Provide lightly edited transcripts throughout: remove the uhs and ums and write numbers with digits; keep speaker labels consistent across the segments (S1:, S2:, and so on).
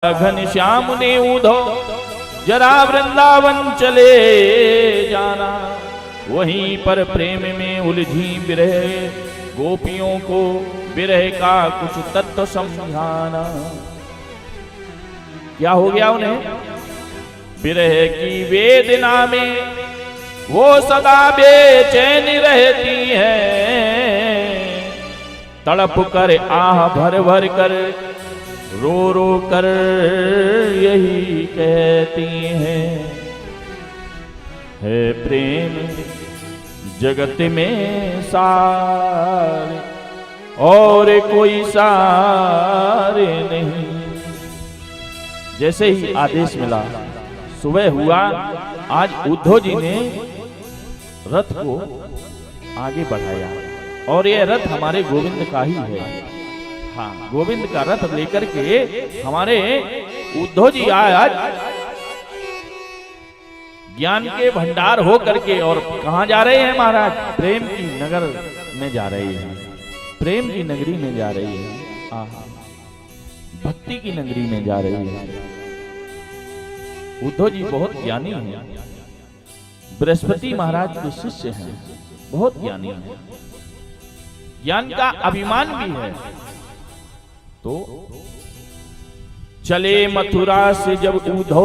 S1: घनश्याम ने उधो जरा वृंदावन चले जाना, वहीं पर प्रेम में उलझी विरह गोपियों को विरह का कुछ तत्व समझाना। क्या हो गया उन्हें? विरह की वेदना में वो सदा बेचैन रहती हैं, तड़प कर आह भर भर कर रो रो कर यही कहती हैं, है प्रेम जगत में सार और कोई सारे नहीं। जैसे ही आदेश मिला, सुबह हुआ, आज उद्धव जी ने रथ को आगे बढ़ाया और यह रथ हमारे गोविंद का ही है। हाँ, गोविंद का रथ लेकर के हमारे उद्धव जी आज ज्ञान के भंडार हो करके और कहां जा रहे हैं महाराज? प्रेम की नगर में जा रहे हैं, प्रेम की नगरी में जा रही है, भक्ति की नगरी में जा रही है। उद्धव जी बहुत ज्ञानी हैं, बृहस्पति महाराज के शिष्य हैं, बहुत ज्ञानी हैं, ज्ञान का अभिमान भी है। तो चले मथुरा से जब उद्धव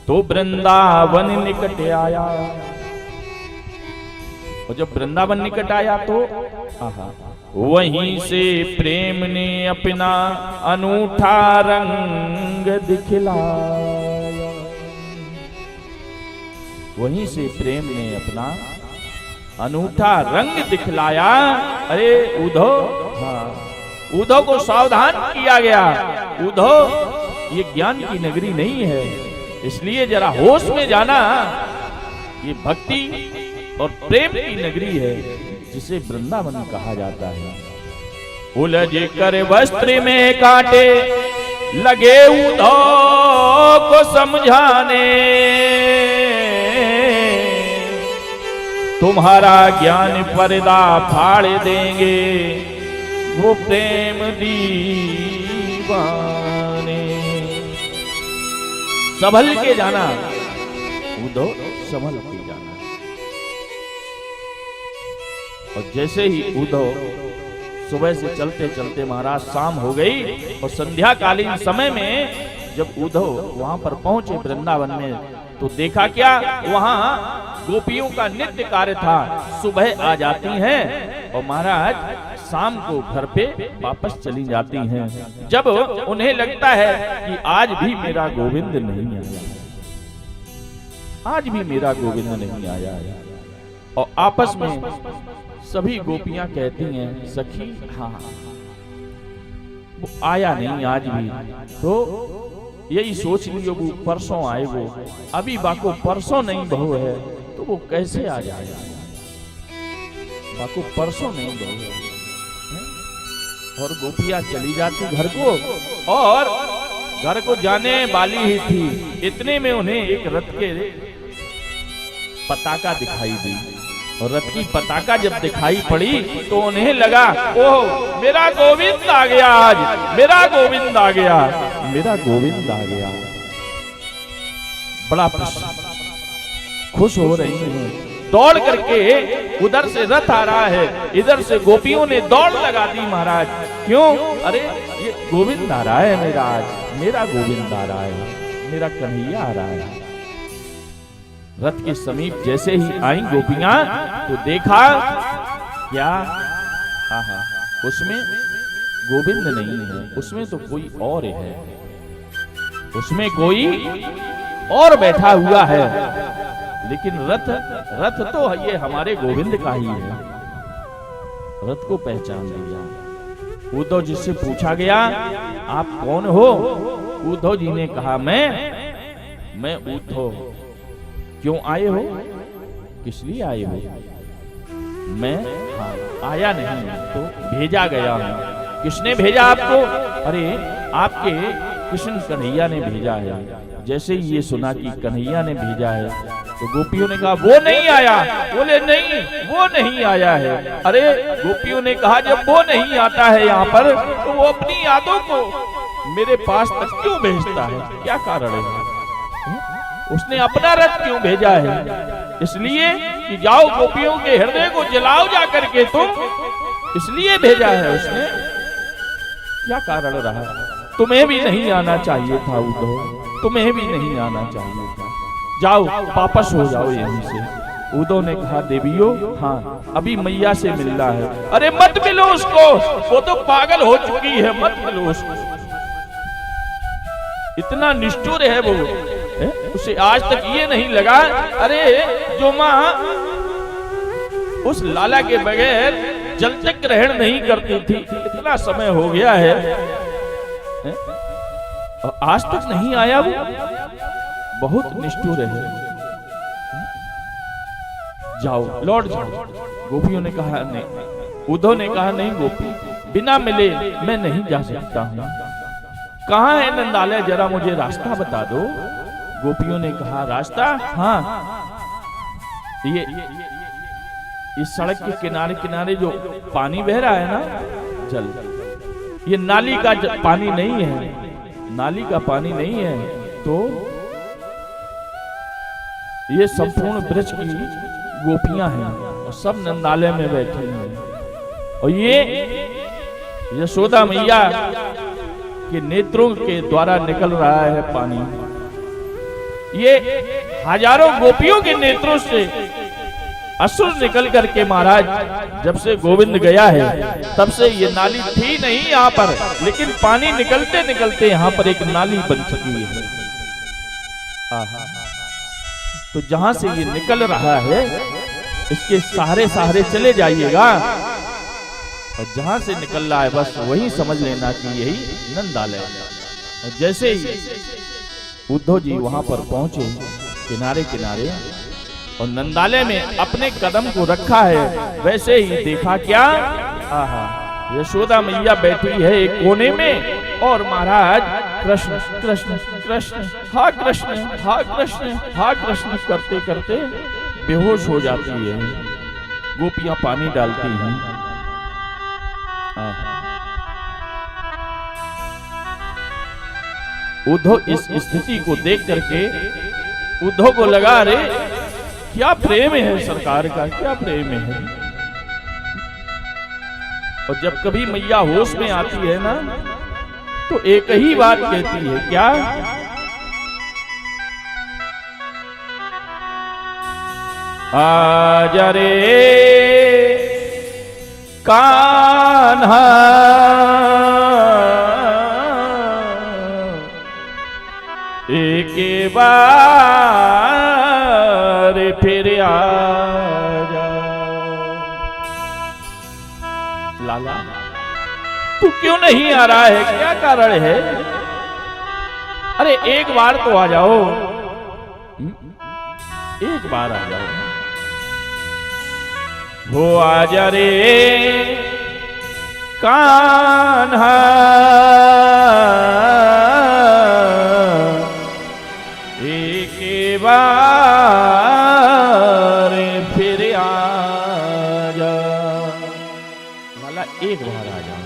S1: तो वृंदावन निकट आया, और जब वृंदावन निकट आया तो वहीं से प्रेम ने अपना अनूठा रंग दिखलाया, वहीं से प्रेम ने अपना अनूठा रंग दिखलाया। अरे उद्धव, हाँ, उद्धव को सावधान किया गया, उद्धव ये ज्ञान की नगरी नहीं है, इसलिए जरा होश में जाना, ये भक्ति और प्रेम की नगरी है जिसे वृंदावन कहा जाता है। उलझ कर वस्त्र में कांटे लगे उद्धव को समझाने, तुम्हारा ज्ञान पर्दा फाड़ देंगे वो प्रेम दीवाने। संभल के जाना उद्धव, संभल के जाना। और जैसे ही उद्धव सुबह से चलते चलते महाराज शाम हो गई, और संध्या कालीन समय में जब उद्धव वहां पर पहुंचे वृंदावन में, तो देखा क्या, वहां गोपियों का नित्य कार्य था। सुबह आ जाती हैं और महाराज शाम को घर पे वापस चली जाती हैं, जब उन्हें लगता है कि आज भी मेरा गोविंद नहीं आया, आज भी मेरा गोविंद नहीं आया है। और आपस में सभी गोपियां कहती हैं, सखी हाँ वो आया नहीं आज भी, तो यही सोच लियो वो परसों आए, वो अभी बाको परसों नहीं बहू है तो वो कैसे आ जाएगा, बाको परसों नहीं बहू है। और गोपियां चली जाती घर को, और घर को जाने वाली ही थी, इतने में उन्हें एक रथ के पताका दिखाई दी, और रथ की पताका जब दिखाई पड़ी तो उन्हें लगा, ओह मेरा गोविंद आ गया, आज मेरा गोविंद आ गया, मेरा गोविंद आ गया। बड़ा खुश हो रही हैं, दौड़ करके उधर से रथ आ रहा है, इधर से गोपियों ने दौड़ लगा दी महाराज। क्यों? अरे ये गोविंद आ रहा है मेरा, आज मेरा गोविंद आ रहा है, मेरा कन्हैया आ रहा है। रथ के समीप जैसे ही आई गोपियां तो देखा क्या, आहा, उसमें गोविंद नहीं है, उसमें तो कोई और है, उसमें कोई और बैठा हुआ है, लेकिन रथ तो ये हमारे गोविंद का ही है। रथ को पहचान लिया। उद्धव जी से पूछा गया, आप कौन हो? उद्धव जी ने कहा, मैं उद्धव। क्यों आए हो? किस लिए आए हो? मैं हाँ आया नहीं, तो भेजा गया हूं। किसने भेजा आपको? अरे आपके कृष्ण कन्हैया ने भेजा है। जैसे ही ये सुना कि कन्हैया ने भेजा है, तो गोपियों ने कहा वो नहीं आया। बोले नहीं वो नहीं आया है। अरे गोपियों ने कहा जब वो नहीं आता है यहाँ पर तो वो अपनी यादों को मेरे पास तक क्यों भेजता है? क्या कारण है? उसने अपना रथ क्यों भेजा है? इसलिए कि जाओ गोपियों के हृदय को जलाओ जाकर के तुम, इसलिए भेजा है उसने। क्या कारण रहा? तुम्हें भी नहीं आना चाहिए था उद्धव, तुम्हें भी नहीं आना चाहिए था। जाओ वापस हो जाओ यहीं से। उद्धव ने कहा देवियों, हाँ अभी मैया से मिलना है। अरे मत मिलो उसको, वो तो पागल हो चुकी है, मत मिलो उसको। इतना निष्ठुर है वो, उसे आज तक ये नहीं लगा अरे जो माँ उस लाला के बगैर जल तक ग्रहण नहीं करती थी, इतना समय हो गया है और आज तक नहीं आया वो, बहुत निष्ठुर है। जाओ लौट जाओ। गोपियों ने कहा नहीं, उद्धव ने कहा नहीं गोपी, बिना मिले मैं नहीं जा सकता हूं। कहाँ है नंदालय, जरा मुझे रास्ता बता दो। गोपियों ने कहा रास्ता, हाँ ये इस सड़क के किनारे किनारे जो पानी बह रहा है ना, जल, ये नाली का पानी नहीं है, नाली का पानी नहीं है, तो ये संपूर्ण ब्रज की गोपियां हैं और सब नंदालय में बैठी हैं और ये यशोदा मैया के नेत्रों के द्वारा निकल रहा है पानी। ये हजारों गोपियों के नेत्रों से अश्रु निकल करके महाराज जब से गोविंद गया है तब से ये नाली थी नहीं यहाँ पर, लेकिन पानी निकलते निकलते यहाँ पर एक नाली बन चुकी है। तो जहां से ये निकल रहा है इसके सहारे सहारे चले जाइएगा और जहां से निकल रहा है बस वही समझ लेना कि यही नंदालय है। और जैसे ही उद्धव जी वहां पर पहुंचे किनारे किनारे और नंदालय में अपने कदम को रखा है, वैसे ही देखा क्या, आहा यशोदा मैया बैठी है एक कोने में और महाराज कृष्ण कृष्ण कृष्ण हा कृष्ण हा कृष्ण हा कृष्ण करते करते बेहोश हो जाती है। गोपियां पानी डालती हैं। उद्धव इस स्थिति को देख करके उद्धव को लगा अरे क्या प्रेम है सरकार का, क्या प्रेम है। और जब कभी मैया होश में आती है ना तो एक ही बात कहती है, क्या, आजा रे कान्हा एक बार फिर आजा। लाला तू क्यों नहीं आ रहा है, क्या कारण है? अरे एक बार तो आ जाओ, एक बार आ जाओ। हो आजा रे कान्हा एक बार फिर आजा। लाला एक बार आ जाओ।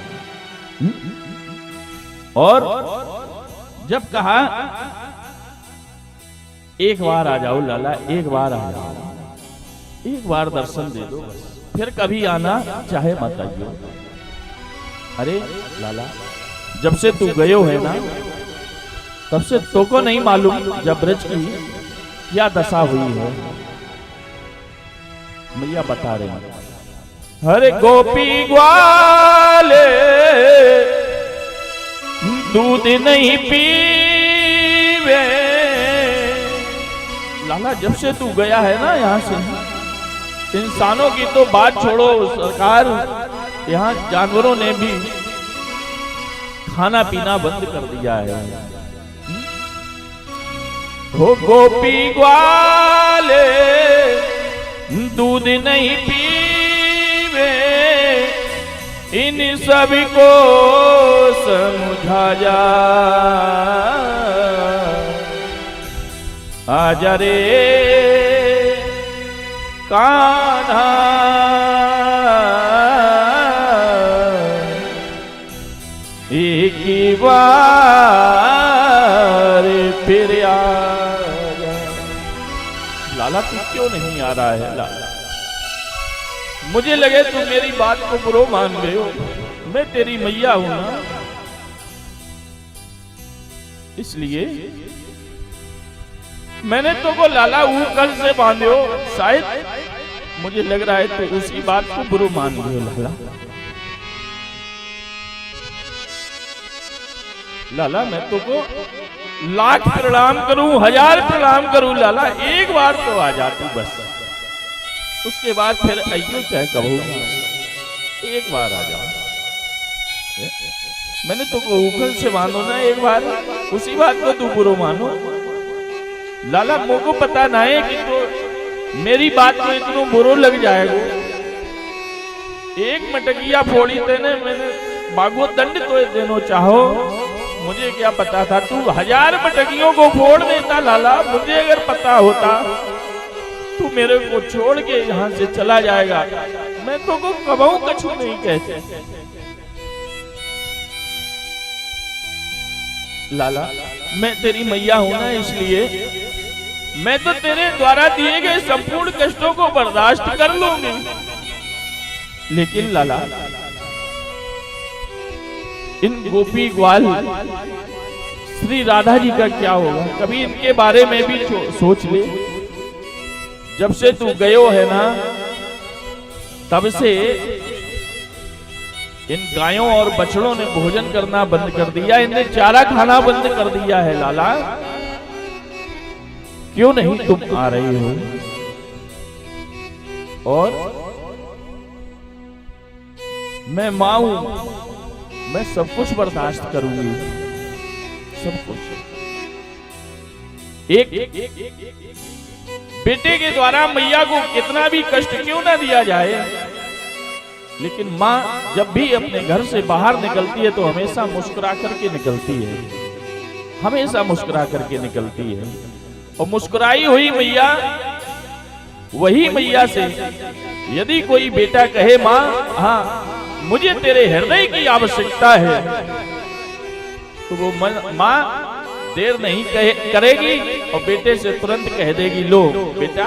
S1: और जब कहा एक बार आ जाओ लाला, एक बार आ जाओ, एक बार दर्शन दे दो, फिर कभी आना चाहे मत आइयो। अरे लाला जब से तू गयो है ना तब से तो को नहीं मालूम जब ब्रज की क्या दशा हुई है। मैया बता रहे हैं, हरे गोपी ग्वाले दूध नहीं पीवे। लाला जब से तू गया है ना यहाँ से, इंसानों की तो बात छोड़ो सरकार, यहाँ जानवरों ने भी खाना पीना बंद कर दिया है। हो गोपी ग्वाले दूध नहीं पीवे, इन सभी को समझा जा। आजा रे कान्हा एक बार फिर आ जा। लाला तू क्यों नहीं आ रहा है लाला? मुझे लगे तुम मेरी बात को बुरो मान गए हो, मैं तेरी मैया हूं ना, इसलिए मैंने तो को लाला ऊपर से बांधे हो। शायद मुझे लग रहा है तो उसी बात को बुरो मान गए हो लाला। लाला मैं तो को लाख प्रणाम करूं, 1000 प्रणाम करूं लाला, एक बार तो आ जा तू बस, उसके बाद फिर अयो चाहे कहो, एक बार आ जा। मैंने तो को ऊपर से मानो ना एक बार, उसी बात को तू बुरो मानो। लाला मोको पता ना है कि तो मेरी बात को इतना बुरो लग जाएगा। एक मटकिया फोड़ी तेने, मैंने बागो दंड तो देनो चाहो, मुझे क्या पता था तू 1000 मटकियों को फोड़ देता लाला। मुझे अगर पता होता तू मेरे को छोड़ के यहाँ से चला जाएगा, मैं तो को कबहू कछु नहीं कहते। लाला मैं तेरी मैया हूं ना, इसलिए मैं तो तेरे द्वारा दिए गए संपूर्ण कष्टों को बर्दाश्त कर लूंगी। लेकिन लाला इन गोपी ग्वाल श्री राधा जी का क्या होगा? कभी इनके बारे में भी सोच ले। जब से तू गयो है ना, तब से इन गायों और बछड़ों ने भोजन करना बंद कर दिया, इनने चारा खाना बंद कर दिया है लाला। क्यों नहीं तुम आ रही हो? और मैं मां हूं, मैं सब कुछ बर्दाश्त करूंगी, सब कुछ। एक बेटे के द्वारा मैया को कितना भी कष्ट क्यों ना दिया जाए, लेकिन माँ जब भी अपने घर से बाहर निकलती है तो हमेशा मुस्कुरा करके निकलती है, हमेशा मुस्कुरा करके निकलती है। और मुस्कुराई हुई मैया, वही मैया से यदि कोई बेटा कहे माँ हाँ मुझे तेरे हृदय की आवश्यकता है, तो वो माँ देर नहीं करेगी और बेटे से तुरंत कह देगी, लो बेटा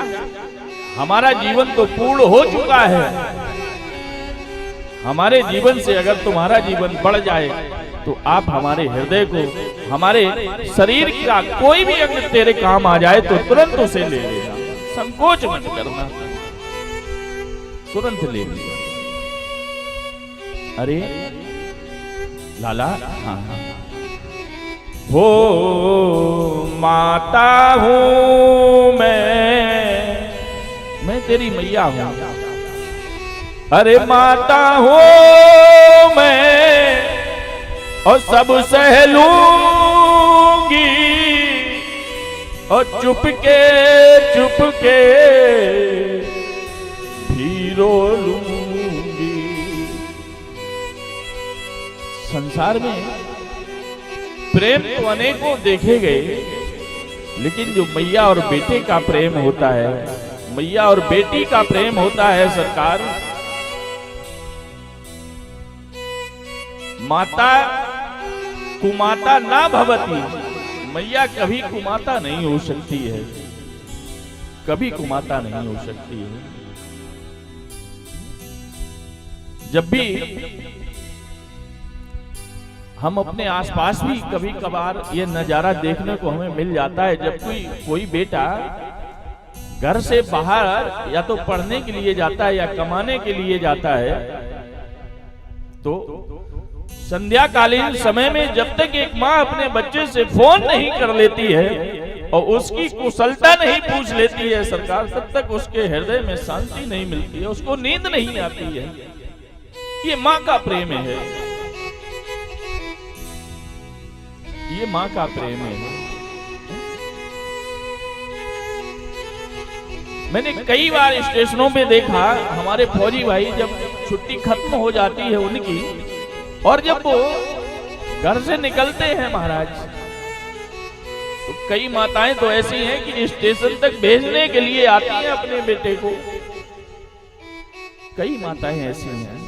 S1: हमारा जीवन तो पूर्ण हो चुका है, हमारे जीवन से अगर तुम्हारा जीवन बढ़ जाए तो आप हमारे हृदय को, हमारे शरीर का कोई भी अंग तेरे काम आ जाए तो तुरंत उसे ले लेना, संकोच मत करना, तुरंत ले लेना। अरे लाला हाँ हो माता हूं मैं तेरी मैया हूं। अरे माता हूं मैं और सब सह लूंगी और चुपके भी रो लूंगी। संसार में प्रेम तो अनेकों देखे गए, लेकिन जो मैया और बेटे का प्रेम होता है, मैया और बेटी का प्रेम होता है सरकार, माता कुमाता ना भवती, मैया कभी कुमाता नहीं हो सकती है, कभी कुमाता नहीं हो सकती है। जब भी हम अपने आसपास भी कभी कभार ये नजारा देखने को हमें मिल जाता है, जब कोई बेटा घर से बाहर या तो पढ़ने के लिए जाता है या कमाने के लिए जाता है, तो संध्याकालीन समय में जब तक एक माँ अपने बच्चे से फोन नहीं कर लेती है और उसकी कुशलता नहीं पूछ लेती है सरकार, तब तक उसके हृदय में शांति नहीं मिलती है, उसको नींद नहीं आती है। ये माँ का प्रेम है, ये माँ का प्रेम है। मैंने कई बार स्टेशनों पे देखा, हमारे फौजी भाई जब छुट्टी खत्म हो जाती है उनकी, और जब वो घर से निकलते हैं महाराज, तो कई माताएं तो ऐसी हैं कि स्टेशन तक भेजने के लिए आती हैं अपने बेटे को। कई माताएं ऐसी हैं।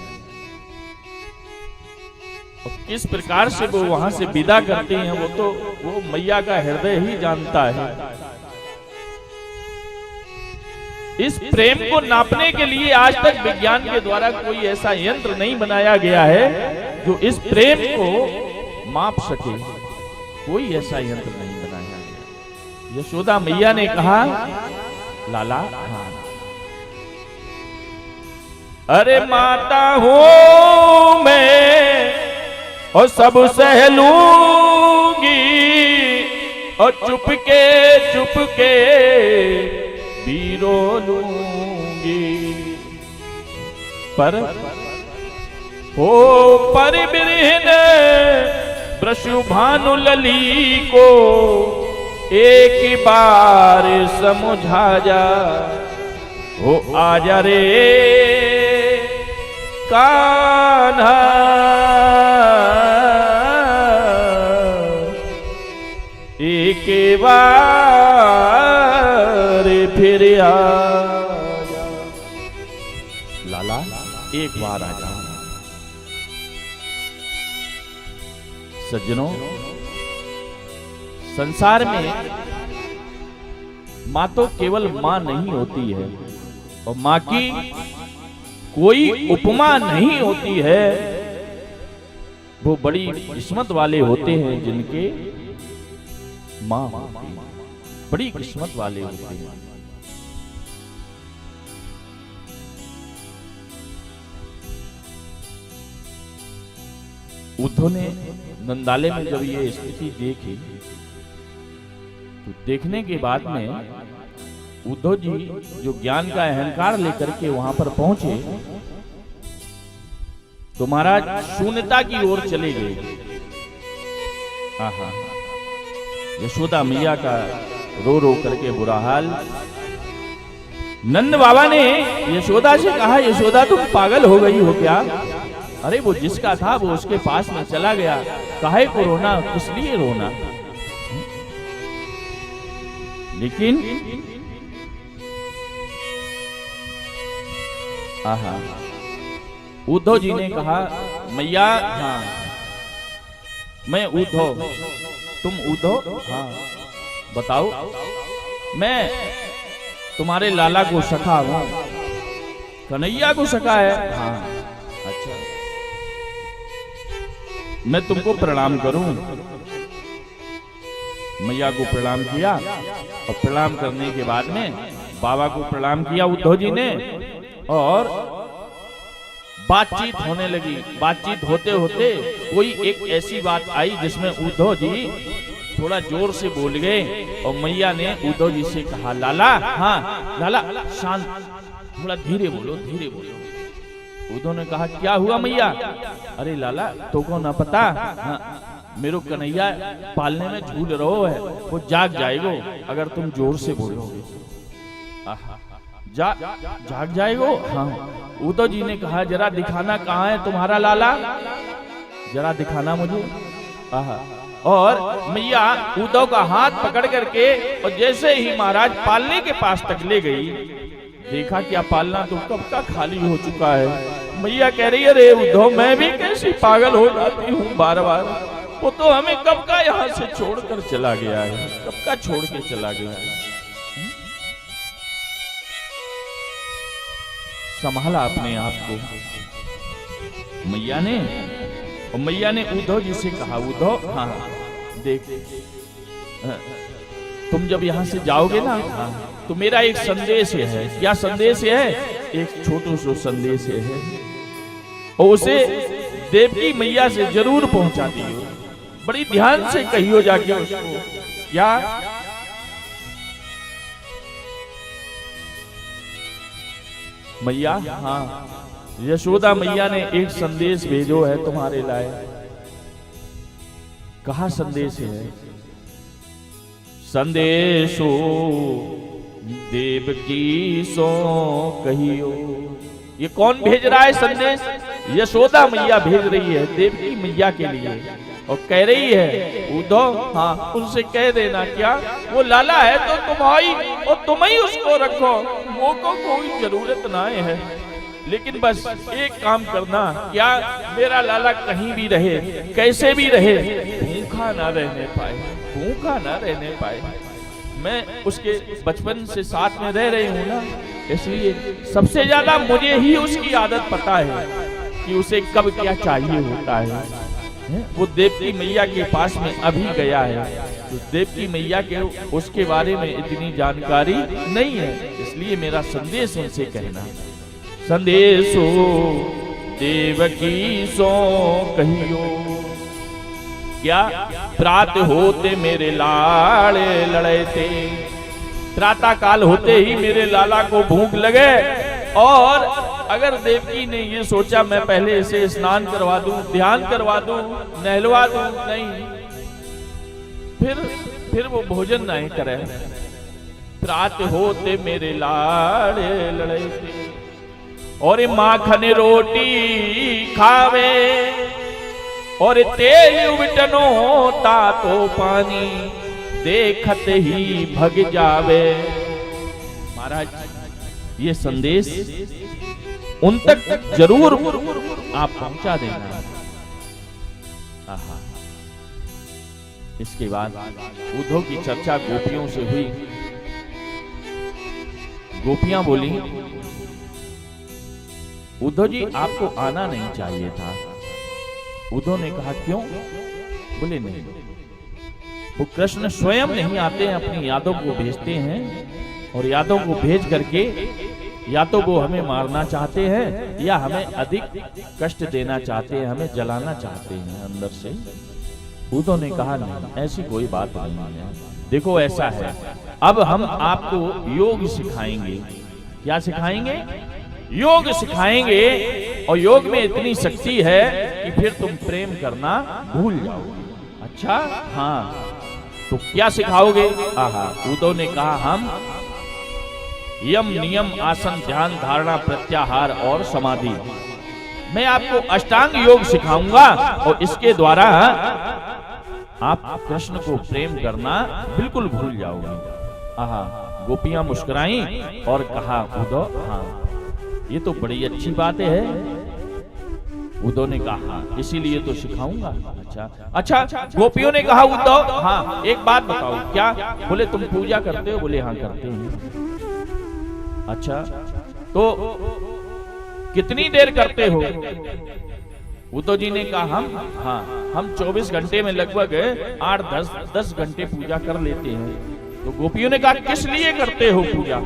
S1: किस प्रकार से वो वहां से विदा करती हैं, वो मैया का हृदय ही जानता है। इस प्रेम को नापने के लिए आज तक विज्ञान के द्वारा कोई ऐसा यंत्र नहीं बनाया गया है जो इस प्रेम को माप सके। कोई ऐसा यंत्र नहीं बनाया गया। यशोदा मैया ने कहा, लाला हाँ, अरे माता हूं मैं और सब सह लूंगी और चुपके बीरो लूंगी, पर बिरहिन ब्रशु भानु लली को एक बार समझा जा, हो आजा रे कान्हा, एक बार फिर आजा। लाला एक बार आजा। सज्जनों, संसार में मां तो केवल मां नहीं होती है और मां की कोई उपमा नहीं होती है। वो बड़ी किस्मत वाले होते हैं जिनके मां बड़ी किस्मत वाले होते हैं। उद्धव ने नंदाले में जब ये स्थिति देखी तो देखने के बाद में उद्धव जी जो ज्ञान का अहंकार लेकर के वहां पर पहुंचे तो महाराज शून्यता की ओर चले गए। आहा, यशोदा मैया का रो रो करके बुरा हाल। नंद बाबा ने यशोदा से कहा, यशोदा तुम पागल हो गई हो क्या? अरे वो जिसका था वो उसके पास में चला गया, काहे को रोना, किस लिए रोना? लेकिन आहा, उद्धव जी ने कहा, मैया हाँ मैं उद्धव, तुम उद्धव? हाँ बताओ। मैं तुम्हारे लाला को सखा हूं। कन्हैया को सखा है? हाँ। अच्छा, मैं तुमको प्रणाम करूं? मैया को प्रणाम किया और प्रणाम करने के बाद में बाबा को प्रणाम किया उद्धव जी ने और बातचीत होने लगी। बातचीत होते होते कोई एक ऐसी बात आई जिसमें उद्धव जी थोड़ा जोर से बोल गए और मैया ने उद्धव जी से कहा, लाला हाँ लाला शांत, थोड़ा धीरे बोलो, धीरे बोलो। उद्धव ने कहा, क्या हुआ मैया? अरे लाला तो को ना पता, हाँ, मेरो कन्हैया पालने में झूल रहो है, वो जाग जाएगो अगर तुम जोर से बोलोगे। जाग जाएगो? हाँ। उद्धव जी ने कहा, जरा दिखाना कहाँ है तुम्हारा लाला, जरा दिखाना मुझे। आहा, और मैया उद्धव का हाथ पकड़ करके और जैसे ही महाराज पालने के पास तक ले गई, देखा क्या पालना तो कब का खाली हो चुका है। मैया कह रही है, रे उद्धव मैं भी कैसी पागल हो जाती हूँ बार बार, वो तो हमें कब का यहाँ से छोड़कर चला गया है, कब का छोड़ के चला गया है। संभाला अपने आप को मैया ने, और मैया ने उद्धव जी से कहा, उद्धव हाँ देख, तुम जब यहाँ से जाओगे ना तो मेरा एक संदेश है। क्या संदेश है? एक छोटू सो संदेश है और उसे देवकी मैया से जरूर पहुंचा दियो, बड़ी ध्यान से कहियो जाके उसको। क्या? मैया हाँ, यशोदा मैया ने एक संदेश भेजो है तुम्हारे लाए। कहा संदेश है? संदेशो देवकी सो कहियो। ये कौन भेज रहा है संदेश? यशोदा मैया भेज रही है देवकी मैया के लिए और कह रही है, उद्धव हाँ उनसे कह देना, क्या वो लाला है तो तुम आई और तुम ही उसको रखो, वो को कोई जरूरत ना है। लेकिन बस एक काम करना, क्या मेरा लाला कहीं भी रहे, कैसे भी रहे, भूखा ना रहने पाए, भूखा ना रहने पाए। मैं उसके बचपन से साथ में रह रही हूँ ना, इसलिए सबसे ज्यादा मुझे ही उसकी आदत पता है कि उसे कब क्या चाहिए होता है। वो देवकी मैया के पास में अभी गया है, तो देवकी मैया के उसके बारे में इतनी जानकारी नहीं है, इसलिए मेरा संदेश उनसे कहना। संदेशो देवकी सो कहियो, क्या प्रात होते मेरे लाड़े लड़े थे। प्रातः काल होते ही मेरे लाला को भूख लगे, और अगर देवकी ने ये सोचा मैं पहले इसे स्नान करवा दूं, ध्यान करवा दूं, नहलवा दूं, नहीं, फिर वो भोजन नहीं करे। प्रात होते मेरे लाड़े लड़े थे, और माखन रोटी खावे, और तेल उबटनो तातो पानी, देखत ही भग जावे। महाराज, ये संदेश उन तक जरूर आप पहुंचा देना। आहा। इसके बाद उद्धव की चर्चा गोपियों से हुई। गोपियां बोली, उद्धव जी आपको आना नहीं चाहिए था। उद्धव ने कहा क्यों? बोले नहीं, वो कृष्ण स्वयं नहीं आते हैं, अपनी यादों को भेजते हैं, और यादों को भेज करके या तो वो हमें मारना चाहते हैं, या हमें अधिक कष्ट देना चाहते हैं, हमें जलाना चाहते हैं अंदर से। उद्धव ने कहा नहीं, ऐसी कोई बात नहीं है। देखो ऐसा है, अब हम आपको योग सिखाएंगे। क्या सिखाएंगे? योग सिखाएंगे, और योग में इतनी शक्ति है कि फिर तुम प्रेम करना भूल जाओगे। अच्छा, हाँ, तो क्या सिखाओगे? आहा। उद्धव ने कहा हम यम नियम आसन ध्यान धारणा प्रत्याहार और समाधि, मैं आपको अष्टांग योग सिखाऊंगा, और इसके द्वारा आप कृष्ण को प्रेम करना बिल्कुल भूल जाओगे। आहा। गोपियां मुस्कुराई और कहा उद्धव, हाँ ये तो बड़ी अच्छी बात है। उद्धव ने कहा हाँ, इसीलिए तो सिखाऊंगा। अच्छा, गोपियों ने कहा उद्धव, हाँ एक बात बताओ, क्या? बोले तुम पूजा करते हो? बोले हाँ करते हैं। अच्छा, तो कितनी देर करते हो? उद्धव जी ने कहा हम 24 घंटे में लगभग 8-10 घंटे पूजा कर लेते हैं। तो गोपियों ने कहा किस लिए करते हो पूजा?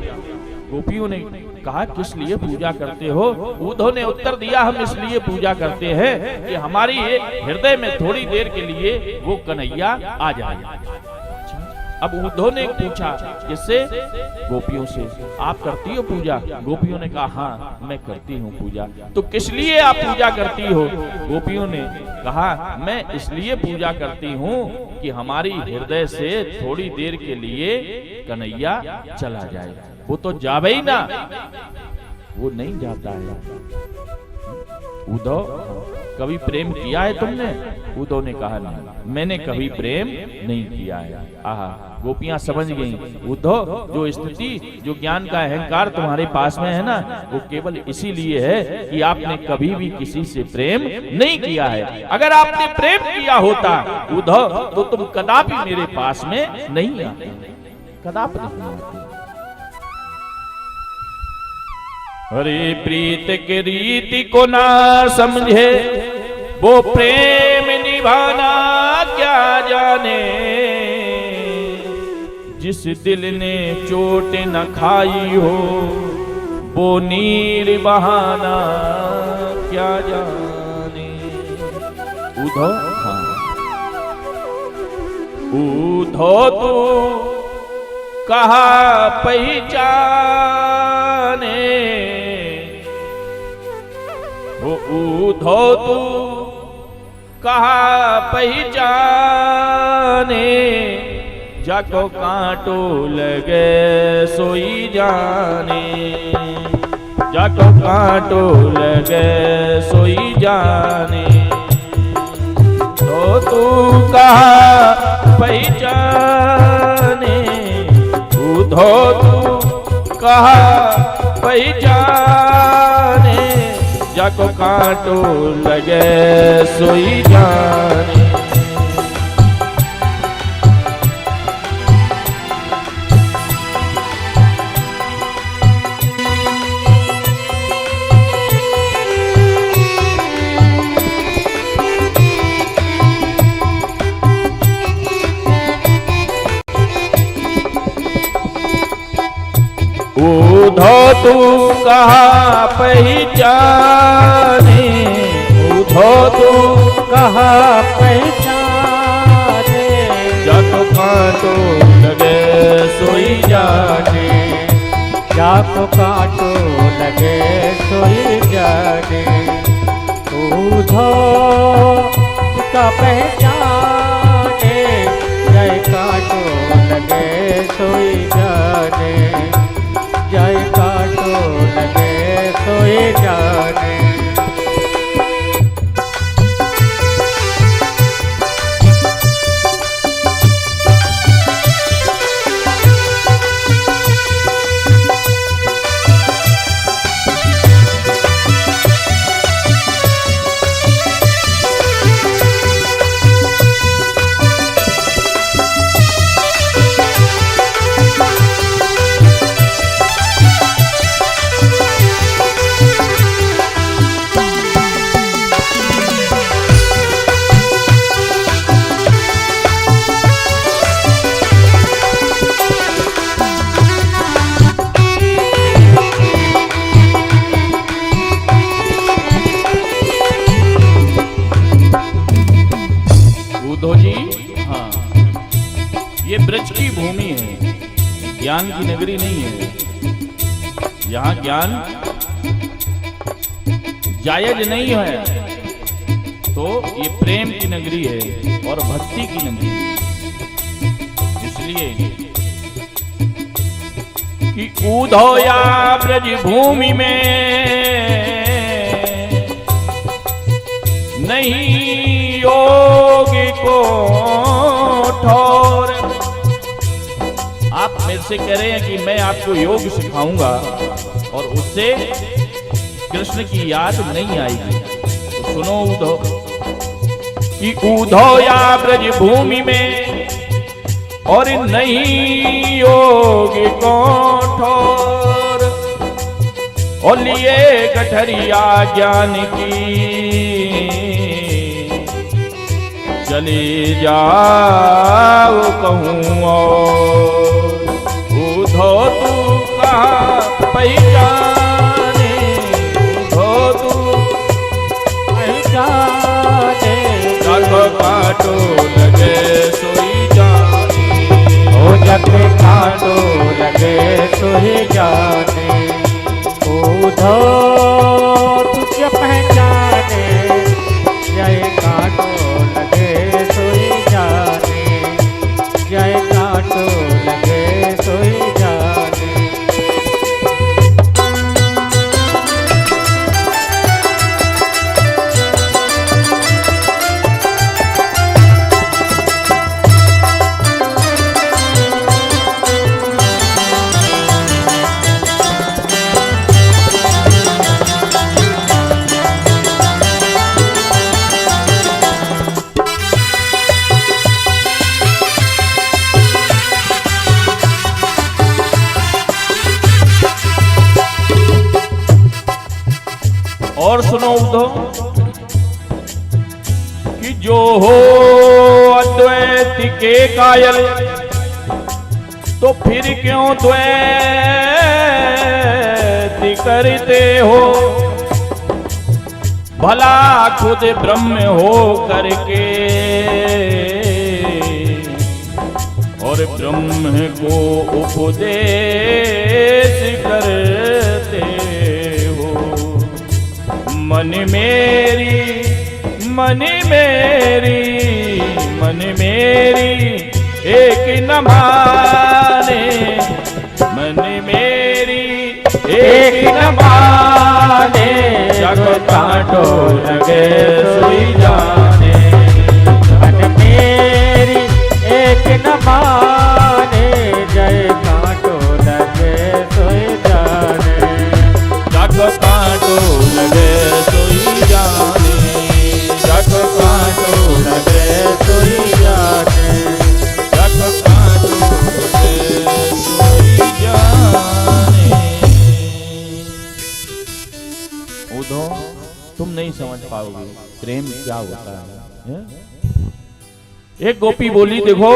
S1: गोपियों ने कहा किस लिए पूजा करते हो? उद्धव ने उत्तर दिया हम इसलिए पूजा करते हैं कि हमारी हृदय में थोड़ी देर के लिए वो कन्हैया आ जाए। अब उद्धव ने पूछा किससे? गोपियों से। आप करती हो पूजा? गोपियों ने कहा हाँ मैं करती हूँ पूजा। तो किस लिए आप पूजा करती हो? गोपियों ने कहा मैं इसलिए पूजा करती हूँ कि हमारी हृदय से थोड़ी देर के लिए कन्हैया चला जाए। वो तो जावे ही ना, वो नहीं जाता है। उद्धव कभी प्रेम किया है तुमने? उद्धव ने कहा नहीं, मैंने कभी प्रेम नहीं किया है। आहा, गोपियां समझ गईं, उद्धव जो स्थिति जो ज्ञान का अहंकार तुम्हारे पास में है ना, वो केवल इसीलिए है कि आपने कभी भी किसी से प्रेम नहीं किया है। अगर आपने प्रेम किया होता उद्धव तो तुम कदापि मेरे पास में नहीं आते, कदापि नहीं आते। अरे प्रीत के रीति को ना समझे, वो प्रेम निभाना क्या जाने। जिस दिल ने चोट न खाई हो, वो नीर बहाना क्या जाने। उद्धव हाँ, उद्धव तू कहा पहचाने, वो उद्धव तू कहा पहचाने। जाको कांटो लगे सोई जाने, जाको कांटो लगे सोई जाने। तो तू कहा पहचाने, उद्धव तू कहा पहचाने। जाको कांटो लगे सोई जाने। उधो तू कहा पहचाने, उधो तू
S2: कहा पहचाने,
S1: जाको कांटो लगे सोई जाने,
S2: जाको कांटो लगे सोई जाने। उधो का पहचाने, जय कांटो लगे सोई जाने, जय कांटो लगे सोई जाने।
S1: उद्धव जी, हाँ, ये ब्रज की भूमि है, ज्ञान की नगरी नहीं है। यहाँ ज्ञान जायज नहीं है, तो ये प्रेम की नगरी है और भक्ति की नगरी है। इसलिए कि उद्धव या ब्रज भूमि में नहीं योगी को ठोर। आप मेरे से कह रहे हैं कि मैं आपको योग सिखाऊंगा और उससे कृष्ण की याद नहीं आएगी, तो सुनो उद्धव कि उद्धव या ब्रज भूमि में और नहीं योगी को ठोर, और लिए गठरिया ज्ञान की चली जाओ कहूँ। और उद्धव तू कहा पहचाने, उद्धव तू
S2: पहचाने,
S1: जाको कांटो लगे सोई जाने,
S2: ओ जाके कांटो लगे सोई जाने। उद्धव तुझे पहचाने, जय कांटो लगे सोई जाने, जय कांटो लगे सोई जाने।
S1: और सुनो उद्धव कि जो हो अद्वैत के कायल, तो फिर क्यों द्वैत करते हो। भला खुद ब्रह्म हो करके और ब्रह्म को उपदेश करते हो। मन मेरी मन मेरी मन मेरी एक न माने, मन मेरी एक न माने, जाको कांटो लगे सोई जाने।
S2: मन मेरी एक न माने, जय कांटो लगे सोई जाने,
S1: जाको कांटो लगे सोई नहीं समझ पाओगे प्रेम क्या होता है? एक गोपी बोली, देखो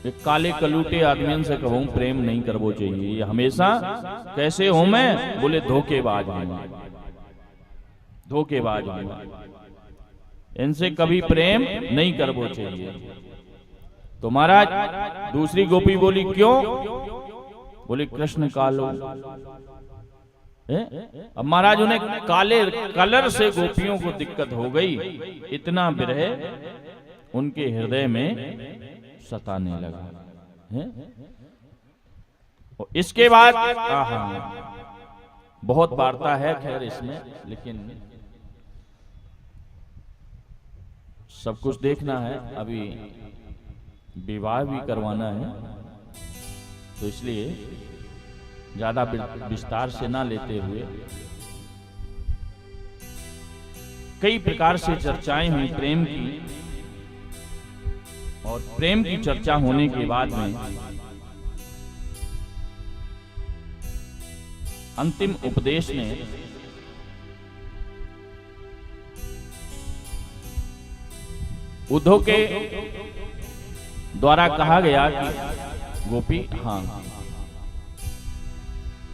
S1: एक काले कलूटे आदमी से कहूं प्रेम नहीं करवो चाहिए, ये हमेशा कैसे हूं मैं? बोले धोखेबाज हूं, धोखेबाज हूं, इनसे कभी प्रेम नहीं करवो चाहिए। तो महाराज दूसरी गोपी बोली, क्यों? बोले कृष्ण कालो। अब महाराज उन्हें काले कलर से गोपियों को दिक्कत हो गई, इतना विरह उनके हृदय में सताने लगा है? इसके बाद बहुत वार्ता है खैर इसमें, लेकिन सब कुछ देखना है, अभी विवाह भी करवाना है, तो इसलिए ज्यादा विस्तार से ना लेते हुए कई प्रकार से चर्चाएं हुई प्रेम की, और प्रेम की चर्चा होने के बाद में अंतिम उपदेश ने उद्धव के द्वारा कहा गया कि गोपी हाँ,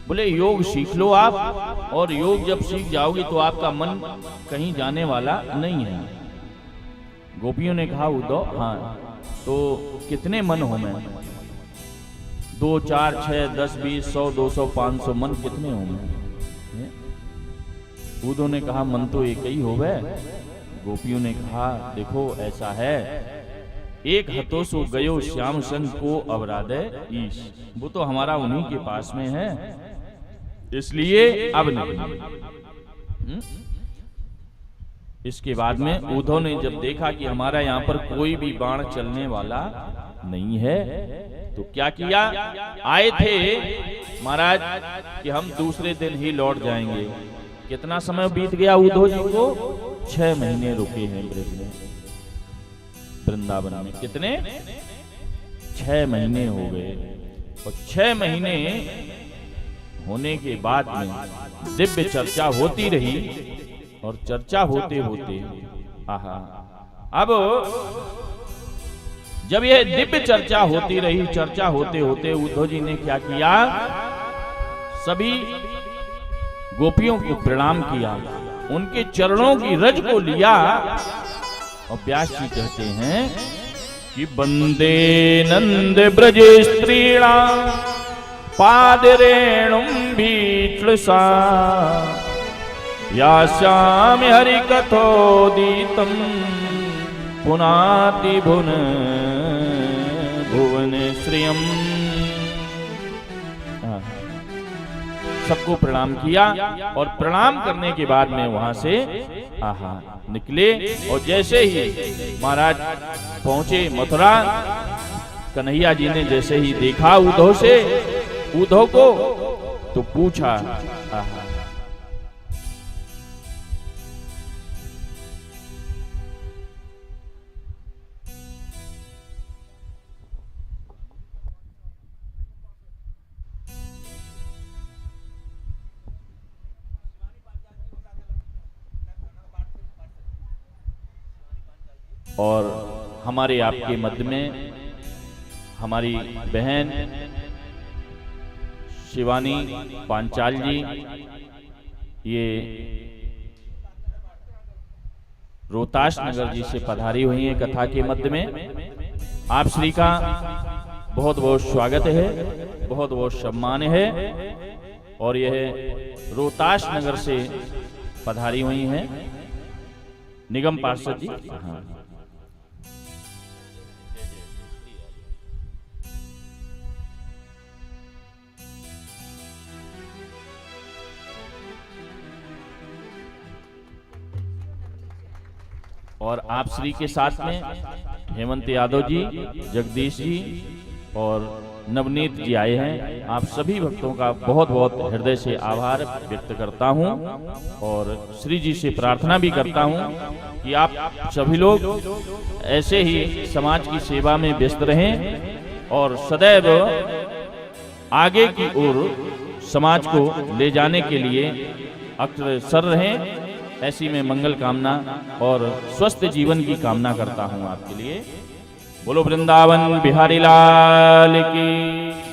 S1: बोले योग सीख लो आप, और योग जब सीख जाओगी तो आपका मन कहीं जाने वाला नहीं है। गोपियों ने कहा उद्धव हाँ, तो कितने मन हो मैं? 2, 4, 6, 10, 20, 100, 200, 500 मन कितने हो मैं? उद्धव ने कहा मन तो एक ही हो गए। गोपियों ने कहा देखो ऐसा है, एक हतो सो गयो श्याम संग को अवराधे ईश, वो तो हमारा उन्हीं के पास में है, इसलिए अब नहीं। इसके बाद में उद्धव ने जब देखा कि हमारा यहाँ पर कोई भी बाण चलने वाला नहीं है, तो क्या किया? आए थे महाराज कि हम दूसरे दिन ही लौट जाएंगे। कितना समय बीत गया उद्धव जी को? 6 महीने रुके हैं ब्रज में, वृंदावन में। कितने? 6 महीने हो गए, और 6 महीने होने के बाद में दिव्य चर्चा होती रही, और चर्चा होते होते आहा, अब जब यह दिव्य चर्चा होती रही, चर्चा होते होते उद्धव जी ने क्या किया? सभी गोपियों को प्रणाम किया, उनके चरणों की रज को लिया, और व्यास जी कहते हैं कि वंदे नंद ब्रज स्त्रीणा पादरेणुम भीष्लसा यास्यामि हरि कथोदितं पुनाति भुवन भुवन श्रियम। सबको प्रणाम किया, और प्रणाम करने के बाद में वहां से आहा निकले, और जैसे ही महाराज पहुंचे मथुरा, कन्हैया जी ने जैसे ही देखा उद्धव को तो पूछा आहा, और हमारे आपके मध्य में हमारी बहन शिवानी पांचाल जी, ये रोहतास नगर जी से पधारी हुई हैं कथा के मध्य में। आप श्री का बहुत बहुत स्वागत है, बहुत बहुत सम्मान है, और यह रोहतास नगर से पधारी हुई हैं निगम पार्षद जी। हाँ, और आप श्री के साथ में हेमंत यादव जी, जगदीश जी और नवनीत जी आए हैं। आप सभी भक्तों का बहुत बहुत हृदय से आभार व्यक्त करता हूं, और श्री जी से प्रार्थना भी करता हूं कि आप सभी लोग ऐसे ही समाज की सेवा में व्यस्त रहें, और सदैव आगे की ओर समाज को ले जाने के लिए अग्रसर रहें, ऐसी मैं मंगल कामना और स्वस्थ जीवन की कामना करता हूं आपके लिए। बोलो वृंदावन बिहारी लाल की।